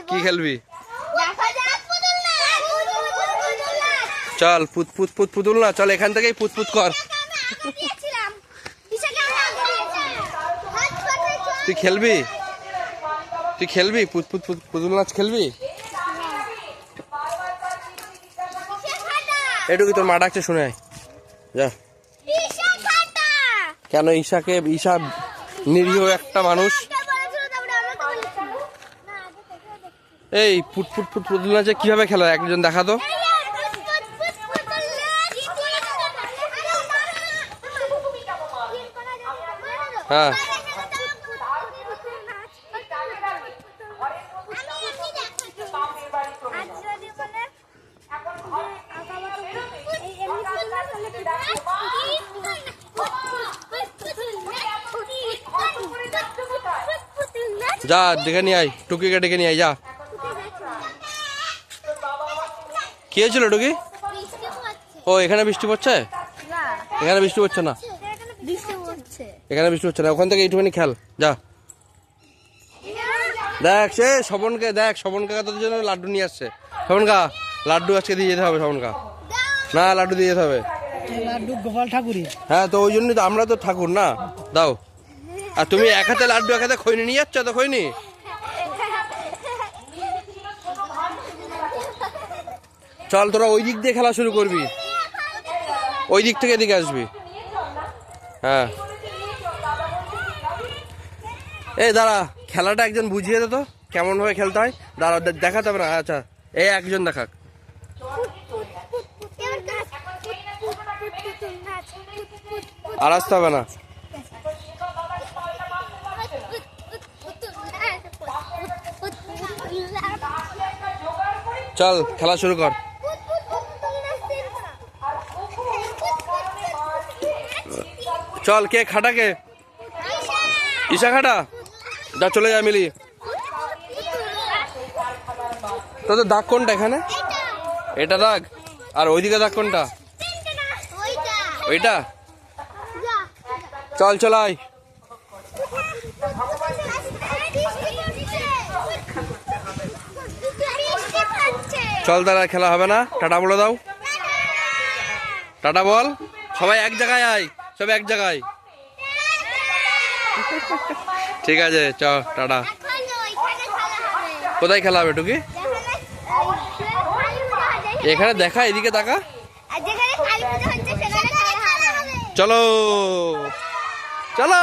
কি খেলবি? চল পুত পুত পুত পুতুল না, চল এখান থেকেই পুত পুত কর। তুই খেলবি? তুই খেলবি পুত পুত পুতুল নাচ খেলবি? এটুকু তোর মা ডাকছে, শুনে আয় যা। কেন ঈশাকে? ঈশা নিরীহ একটা মানুষ। এই ফুট ফুট ফুট পুতুল নাচে কিভাবে খেলা একজন দেখা তো। হ্যাঁ যা ডেকে নিয়ে আয়, টুকিকে ডেকে নিয়ে আয় যা। কি হয়েছিল টুকি? ও এখানে বৃষ্টি পড়ছে? এখানে বৃষ্টি পড়ছে না, এখানে বৃষ্টি হচ্ছে না। ওখান থেকে একটুখানি খেল যা। দেখ সে শবনকে, দেখ শবনকা তোদের জন্য লাড্ডু নিয়ে আসছে। শবনকা লাড্ডু আজকে দিয়ে যেতে হবে। শবনকা না, লাড্ডু দিয়ে যেতে হবে। লাড্ডু গোপাল ঠাকুরই। হ্যাঁ তো ওই জন্যই তো, আমরা তো ঠাকুর না। দাও। আর তুমি এক হাতে লাড্ডু এক হাতে খৈনি নিয়ে যাচ্ছ, তো খৈনি। চল তোরা ওই দিক দিয়ে খেলা শুরু করবি, ওই দিক থেকে এদিকে আসবি। হ্যাঁ এই দাঁড়া, খেলাটা একজন বুঝিয়ে দে তো কেমন ভাবে খেলতে হয়। দাঁড়া দেখাতে হবে না। আচ্ছা এই একজন দেখাক। আর আসতে হবে না। চল খেলা শুরু কর। চল কে খাটা? কে? ঈশা খাটা। যা চলে যা মিলি। তোদের দাগ কোনটা এখানে? এটা দাগ। আর ওইদিকে দাগ কোনটা? ওইটা। চল চল আয়। চল তারা খেলা হবে না। টাটা বলে দাও। টাটা বল। সবাই এক জায়গায় আয়, সব এক জায়গায়। ঠিক আছে চ টাটা। কোথায় খেলা হবে টুকি? এখানে দেখা, এদিকে তাকা। চলো চলো।